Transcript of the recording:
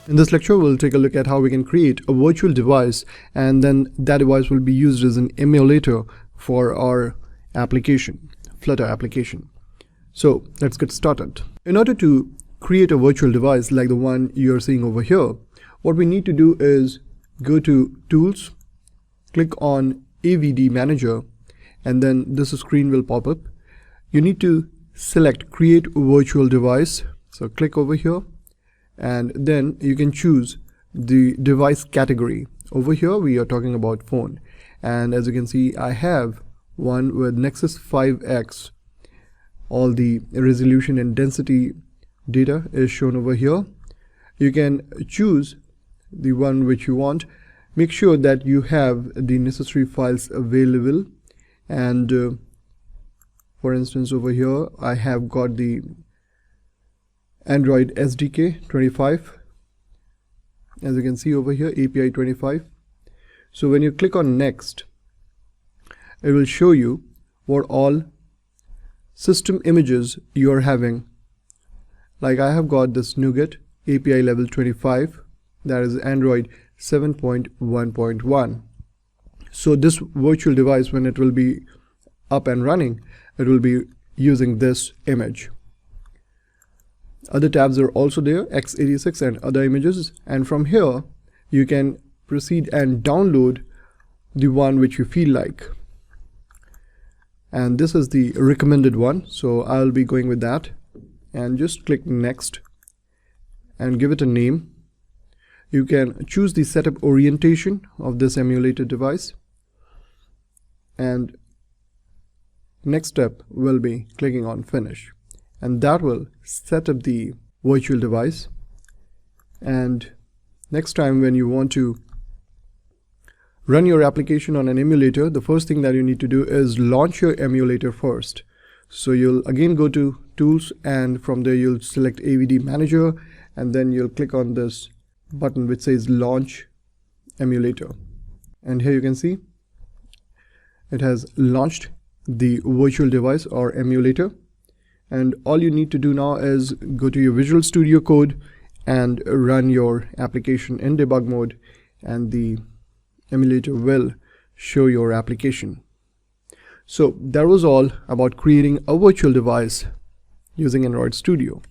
In this lecture, we'll take a look at how we can create a virtual device, and then that device will be used as an emulator for our application, Flutter application. So let's get started. In order to create a virtual device like the one you're seeing over here, what we need to do is go to Tools, click on AVD Manager, and then this screen will pop up. You need to select Create Virtual Device. So click over here, and then you can choose the device category. Over here we are talking about phone, and as you can see, I have one with Nexus 5X. All the resolution and density data is shown over here. You can choose the one which you want. Make sure that you have the necessary files available, and for instance over here I have got the Android SDK 25, as you can see over here, API 25. So when you click on next, it will show you what all system images you are having. Like I have got this NuGet API level 25, that is Android 7.1.1. so this virtual device, when it will be up and running, it will be using this image. Other tabs are also there, x86 and other images, and from here you can proceed and download the one which you feel like. And this is the recommended one, so I'll be going with that, and just click next and give it a name. You can choose the setup orientation of this emulated device, and next step will be clicking on finish, and that will set up the virtual device. And next time when you want to run your application on an emulator, the first thing that you need to do is launch your emulator first. So you'll again go to Tools, and from there you'll select AVD Manager, and then you'll click on this button which says Launch Emulator, and here you can see it has launched the virtual device or emulator. And all you need to do now is go to your Visual Studio Code and run your application in debug mode, and the emulator will show your application. So that was all about creating a virtual device using Android Studio.